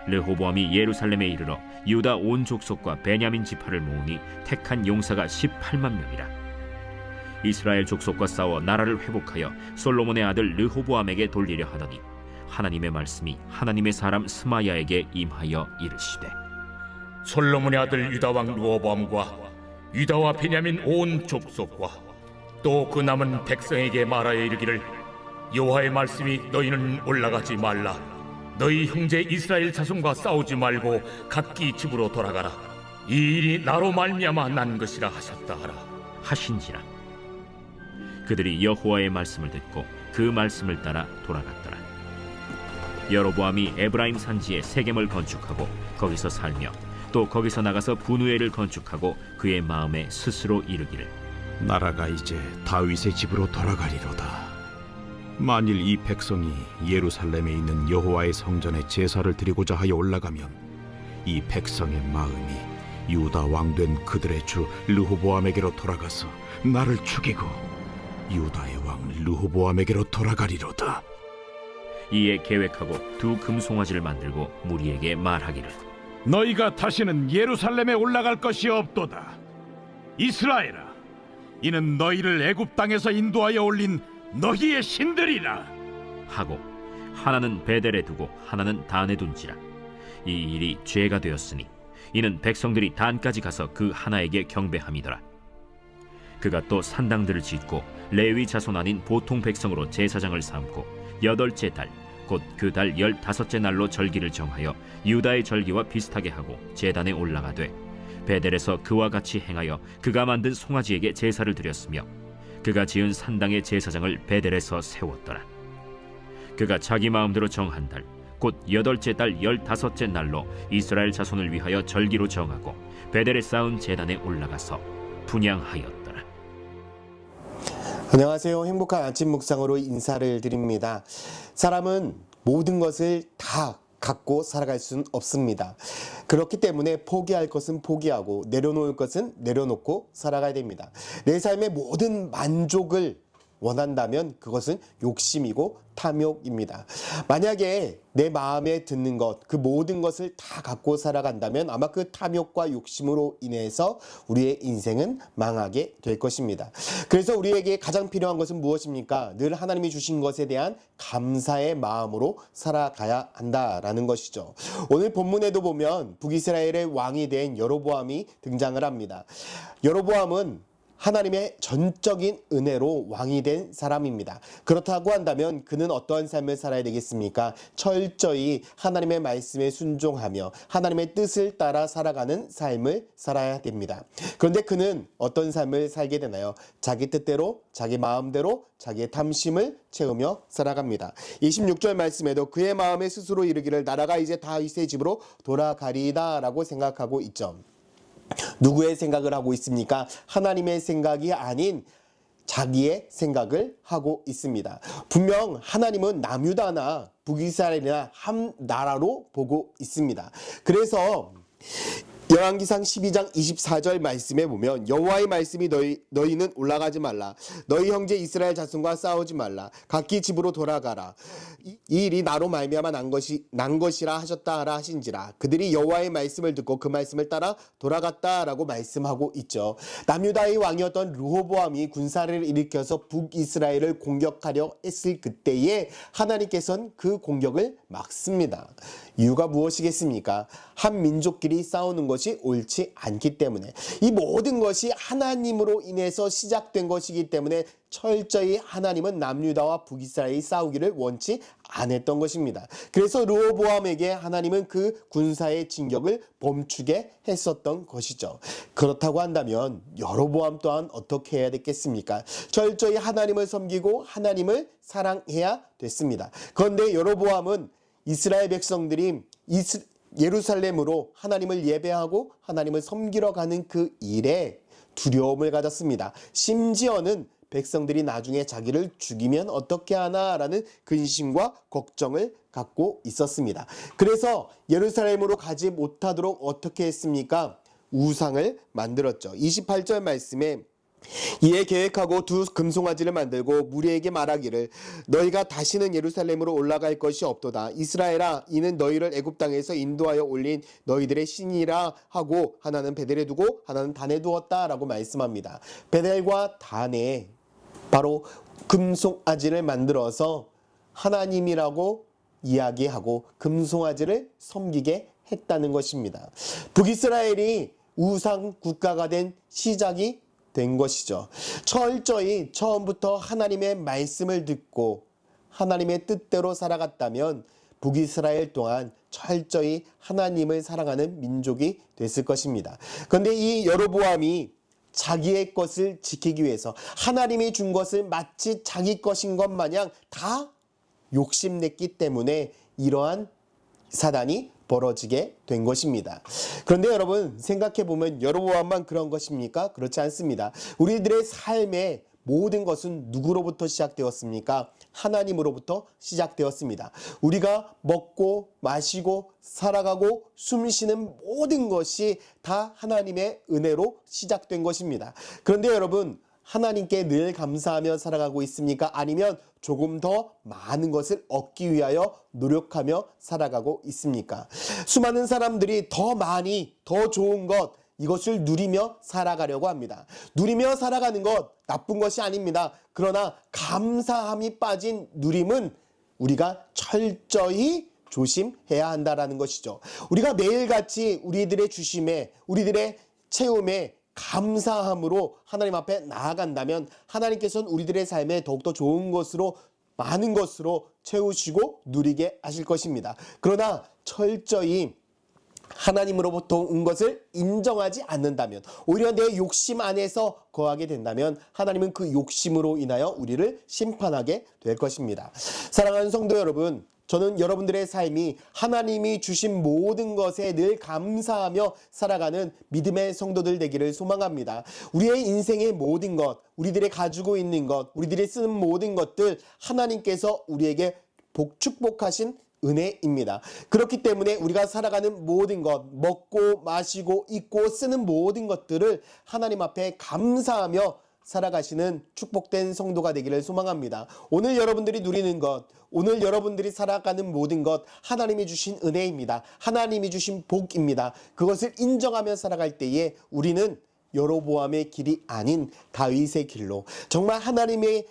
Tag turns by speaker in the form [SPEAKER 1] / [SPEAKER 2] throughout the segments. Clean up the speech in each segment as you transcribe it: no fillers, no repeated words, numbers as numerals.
[SPEAKER 1] 르호보암이 예루살렘에 이르러 유다 온 족속과 베냐민 지파를 모으니 택한 용사가 18만 명이라. 이스라엘 족속과 싸워 나라를 회복하여 솔로몬의 아들 르호보암에게 돌리려 하더니 하나님의 말씀이 하나님의 사람 스마야에게 임하여 이르시되,
[SPEAKER 2] 솔로몬의 아들 유다 왕 르호보암과 유다와 베냐민 온 족속과 또 그 남은 백성에게 말하여 이르기를, 여호와의 말씀이 너희는 올라가지 말라, 너희 형제 이스라엘 자손과 싸우지 말고 각기 집으로 돌아가라, 이 일이 나로 말미암아 난 것이라 하셨다 하라
[SPEAKER 1] 하신지라. 그들이 여호와의 말씀을 듣고 그 말씀을 따라 돌아갔더라. 여로보암이 에브라임 산지에 세겜을 건축하고 거기서 살며 또 거기서 나가서 분우엘을 건축하고 그의 마음에 스스로 이르기를,
[SPEAKER 3] 나라가 이제 다윗의 집으로 돌아가리로다. 만일 이 백성이 예루살렘에 있는 여호와의 성전에 제사를 드리고자 하여 올라가면 이 백성의 마음이 유다 왕된 그들의 주 르호보암에게로 돌아가서 나를 죽이고 유다의 왕 르호보암에게로 돌아가리로다.
[SPEAKER 1] 이에 계획하고 두 금송아지를 만들고 무리에게 말하기를,
[SPEAKER 3] 너희가 다시는 예루살렘에 올라갈 것이 없도다. 이스라엘아, 이는 너희를 애굽 땅에서 인도하여 올린 너희의 신들이라
[SPEAKER 1] 하고 하나는 베델에 두고 하나는 단에 둔지라. 이 일이 죄가 되었으니 이는 백성들이 단까지 가서 그 하나에게 경배함이더라. 그가 또 산당들을 짓고 레위 자손 아닌 보통 백성으로 제사장을 삼고 8째 달 곧 그 달 15째 날로 절기를 정하여 유다의 절기와 비슷하게 하고 제단에 올라가되 베델에서 그와 같이 행하여 그가 만든 송아지에게 제사를 드렸으며 그가 지은 산당의 제사장을 베델에서 세웠더라. 그가 자기 마음대로 정한 달 곧 8째 달 15째 날로 이스라엘 자손을 위하여 절기로 정하고 베델에 쌓은 제단에 올라가서 분향하였더라.
[SPEAKER 4] 안녕하세요. 행복한 아침 묵상으로 인사를 드립니다. 사람은 모든 것을 다 갖고 살아갈 수는 없습니다. 그렇기 때문에 포기할 것은 포기하고 내려놓을 것은 내려놓고 살아가야 됩니다. 내 삶의 모든 만족을 원한다면 그것은 욕심이고 탐욕입니다. 만약에 내 마음에 드는 것, 그 모든 것을 다 갖고 살아간다면 아마 그 탐욕과 욕심으로 인해서 우리의 인생은 망하게 될 것입니다. 그래서 우리에게 가장 필요한 것은 무엇입니까? 늘 하나님이 주신 것에 대한 감사의 마음으로 살아가야 한다라는 것이죠. 오늘 본문에도 보면 북이스라엘의 왕이 된 여로보암이 등장을 합니다. 여로보암은 하나님의 전적인 은혜로 왕이 된 사람입니다. 그렇다고 한다면 그는 어떠한 삶을 살아야 되겠습니까? 철저히 하나님의 말씀에 순종하며 하나님의 뜻을 따라 살아가는 삶을 살아야 됩니다. 그런데 그는 어떤 삶을 살게 되나요? 자기 뜻대로, 자기 마음대로, 자기의 탐심을 채우며 살아갑니다. 26절 말씀에도 그의 마음에 스스로 이르기를, 나라가 이제 다윗의 집으로 돌아가리이다 라고 생각하고 있죠. 누구의 생각을 하고 있습니까? 하나님의 생각이 아닌 자기의 생각을 하고 있습니다. 분명 하나님은 남유다나 북이스라엘이나 한 나라로 보고 있습니다. 그래서 열왕기상 12장 24절 말씀에 보면 여호와의 말씀이 너희는 올라가지 말라, 너희 형제 이스라엘 자손과 싸우지 말라, 각기 집으로 돌아가라, 이 일이 나로 말미암아 난 것이라 하셨다 하라 하신지라. 그들이 여호와의 말씀을 듣고 그 말씀을 따라 돌아갔다라고 말씀하고 있죠. 남유다의 왕이었던 르호보암이 군사를 일으켜서 북이스라엘을 공격하려 했을 그때에 하나님께서는 그 공격을 막습니다. 이유가 무엇이겠습니까? 한 민족끼리 싸우는 것이 옳지 않기 때문에, 이 모든 것이 하나님으로 인해서 시작된 것이기 때문에 철저히 하나님은 남유다와 북이스라엘이 싸우기를 원치 않았던 것입니다. 그래서 르호보암에게 하나님은 그 군사의 진격을 멈추게 했었던 것이죠. 그렇다고 한다면 여로보암 또한 어떻게 해야 되겠습니까? 철저히 하나님을 섬기고 하나님을 사랑해야 됐습니다. 그런데 여로보암은 이스라엘 백성들이 예루살렘으로 하나님을 예배하고 하나님을 섬기러 가는 그 일에 두려움을 가졌습니다. 심지어는 백성들이 나중에 자기를 죽이면 어떻게 하나라는 근심과 걱정을 갖고 있었습니다. 그래서 예루살렘으로 가지 못하도록 어떻게 했습니까? 우상을 만들었죠. 28절 말씀에 이에 계획하고 두 금송아지를 만들고 무리에게 말하기를 너희가 다시는 예루살렘으로 올라갈 것이 없도다. 이스라엘아, 이는 너희를 애굽 땅에서 인도하여 올린 너희들의 신이라 하고 하나는 베델에 두고 하나는 단에 두었다라고 말씀합니다. 베델과 단에 바로 금송아지를 만들어서 하나님이라고 이야기하고 금송아지를 섬기게 했다는 것입니다. 북이스라엘이 우상 국가가 된 시작이 된 것이죠. 철저히 처음부터 하나님의 말씀을 듣고 하나님의 뜻대로 살아갔다면 북이스라엘 또한 철저히 하나님을 사랑하는 민족이 됐을 것입니다. 그런데 이 여로보암이 자기의 것을 지키기 위해서 하나님이 준 것을 마치 자기 것인 것 마냥 다 욕심냈기 때문에 이러한 사단이 벌어지게 된 것입니다. 그런데 여러분 생각해보면 여로보암만 그런 것입니까? 그렇지 않습니다. 우리들의 삶의 모든 것은 누구로부터 시작되었습니까? 하나님으로부터 시작되었습니다. 우리가 먹고 마시고 살아가고 숨쉬는 모든 것이 다 하나님의 은혜로 시작된 것입니다. 그런데 여러분 하나님께 늘 감사하며 살아가고 있습니까? 아니면 조금 더 많은 것을 얻기 위하여 노력하며 살아가고 있습니까? 수많은 사람들이 더 많이, 더 좋은 것, 이것을 누리며 살아가려고 합니다. 누리며 살아가는 것 나쁜 것이 아닙니다. 그러나 감사함이 빠진 누림은 우리가 철저히 조심해야 한다라는 것이죠. 우리가 매일같이 우리들의 주심에, 우리들의 채움에 감사함으로 하나님 앞에 나아간다면 하나님께서는 우리들의 삶에 더욱더 좋은 것으로 많은 것으로 채우시고 누리게 하실 것입니다. 그러나 철저히 하나님으로부터 온 것을 인정하지 않는다면 오히려 내 욕심 안에서 거하게 된다면 하나님은 그 욕심으로 인하여 우리를 심판하게 될 것입니다. 사랑하는 성도 여러분, 저는 여러분들의 삶이 하나님이 주신 모든 것에 늘 감사하며 살아가는 믿음의 성도들 되기를 소망합니다. 우리의 인생의 모든 것, 우리들이 가지고 있는 것, 우리들이 쓰는 모든 것들 하나님께서 우리에게 축복하신 은혜입니다. 그렇기 때문에 우리가 살아가는 모든 것, 먹고 마시고 입고 쓰는 모든 것들을 하나님 앞에 감사하며 살아가시는 축복된 성도가 되기를 소망합니다. 오늘 여러분들이 누리는 것, 오늘 여러분들이 살아가는 모든 것 하나님이 주신 은혜입니다. 하나님이 주신 복입니다. 그것을 인정하며 살아갈 때에 우리는 여로보암의 길이 아닌 다윗의 길로 정말 하나님의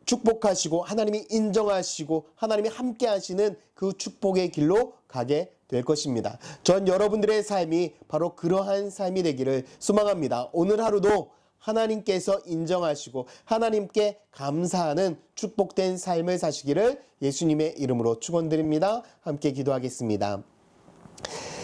[SPEAKER 4] 축복하시고 하나님이 인정하시고 하나님이 함께 하시는 그 축복의 길로 가게 될 것입니다. 전 여러분들의 삶이 바로 그러한 삶이 되기를 소망합니다. 오늘 하루도 하나님께서 인정하시고 하나님께 감사하는 축복된 삶을 사시기를 예수님의 이름으로 축원드립니다. 함께 기도하겠습니다.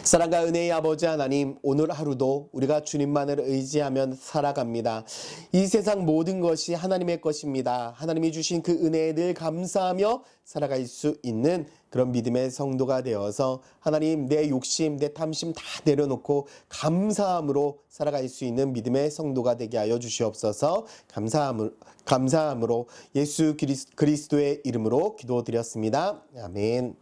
[SPEAKER 4] 사랑과 은혜의 아버지 하나님, 오늘 하루도 우리가 주님만을 의지하며 살아갑니다. 이 세상 모든 것이 하나님의 것입니다. 하나님이 주신 그 은혜에 늘 감사하며 살아갈 수 있는 그런 믿음의 성도가 되어서 하나님, 내 욕심, 내 탐심 다 내려놓고 감사함으로 살아갈 수 있는 믿음의 성도가 되게 하여 주시옵소서. 감사함으로 예수 그리스도의 이름으로 기도드렸습니다. 아멘.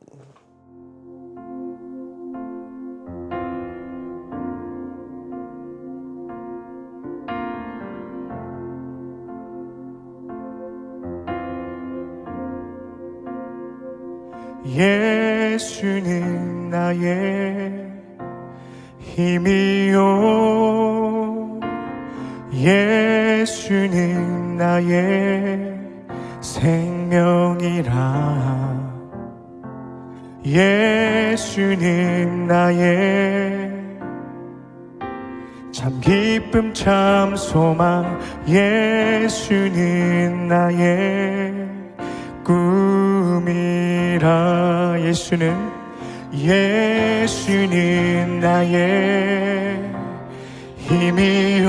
[SPEAKER 5] 예수는 나의 힘이요, 예수는 나의 생명이라. 예수는 나의 참 기쁨 참 소망. 예수는 나의 꿈이라. 예수는 나의 힘이요,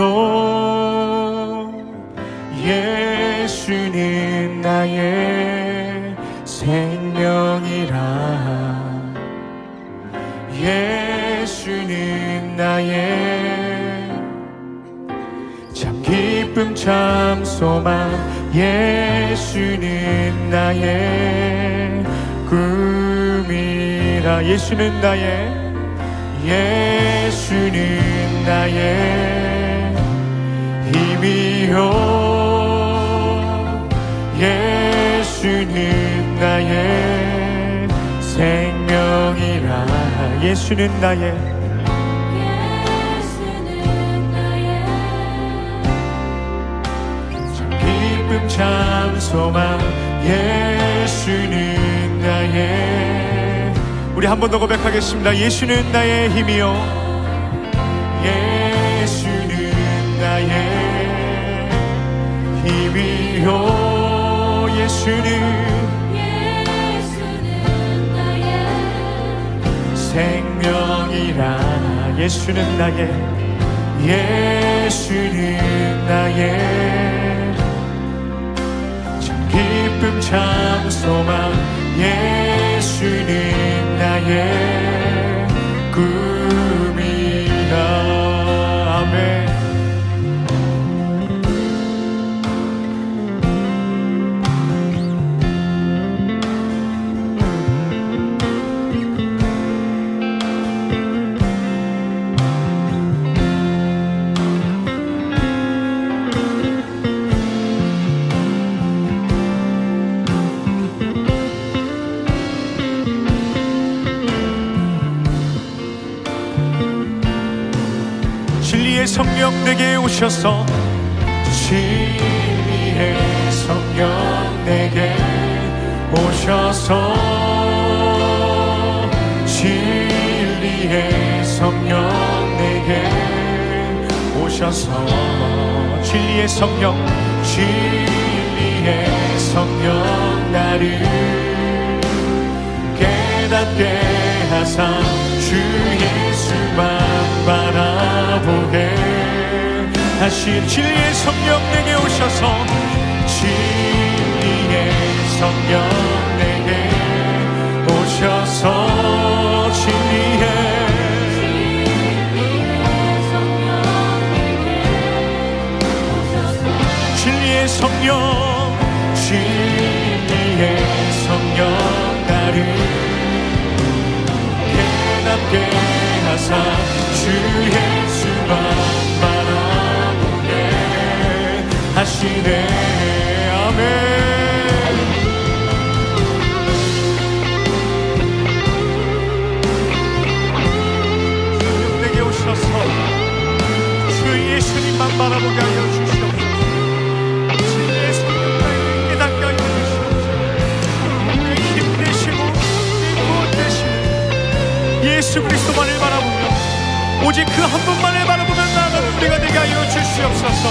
[SPEAKER 5] 예수는 나의 생명이라. 예수는 나의 참 기쁨 참 소망. 예수는 나의 꿈이라. 예수는 나의 힘이요 예수는 나의 생명이라. 예수는 나의 참 기쁨 참 소망. 예수는 나의. 우리 한 번 더 고백하겠습니다. 예수는 나의 힘이요 예수는 나의 힘이요 예수는 나의 생명이라. 예수는 나의 참 기쁨 참 소망. 예수는 나의 꿈이라. 아멘. 진리의 성령 내게 오셔서 진리의 성령 내게 오셔서 진리의 성령 내게 오셔서 진리의 성령 나를 깨닫게 하사 주 예수만 바라보게 하신. 진리의 성령 내게 오셔서 진리의 성령 내게 오셔서 진리의 성령 나를 깨닫게 하사 주 예수만 바라보게 하시네. 아멘. 내게 오셔서 주 예수님만 바라보게 하여 주시옵소서. 진리의 성령 나에게 깨닫게 하여 주시옵소서. 힘 되시고 구원 되시는 예수 그리스도만을 바라보며 오직 그 한 분만을 바라보며 나아가는 우리가 되게 하여 주시옵소서.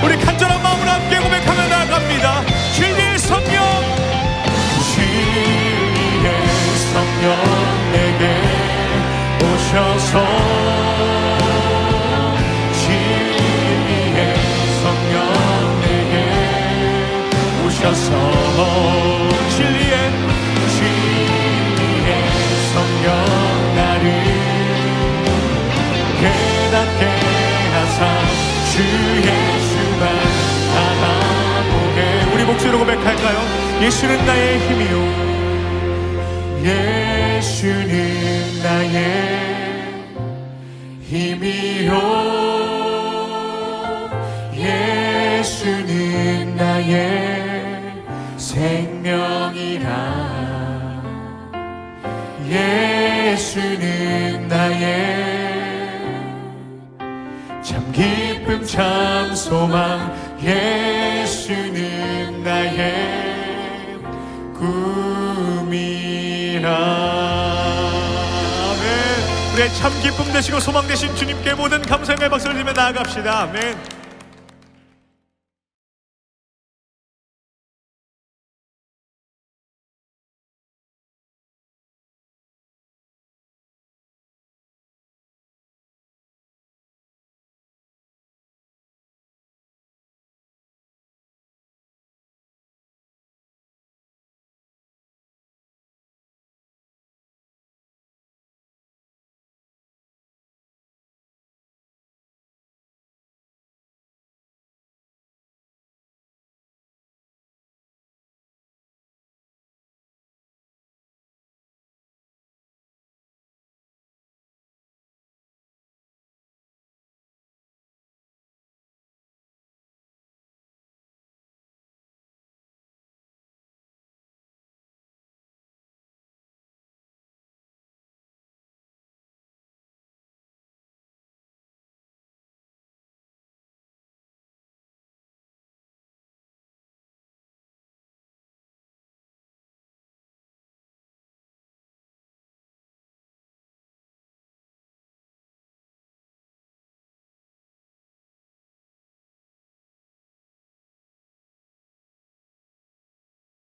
[SPEAKER 5] 우리 간절한 마음으로 함께 고백하며 나아갑니다. 진리의 성령 내게 오셔서 진리의 성령 내게 오셔서 진리의 성령 나를 깨닫게 하사 주 예수만 바라보게. 우리 목소리로 고백할까요? 예수는 나의 힘이요 예수는 나의 힘이요 예수는 나의 생명이라. 예수는 나의 참 기쁨 참 소망. 예수는 나의 꿈이라. 아멘. 우리의 참 기쁨 되시고 소망 되신 주님께 모든 감사의 박수를 드리며 나아갑시다. 아멘.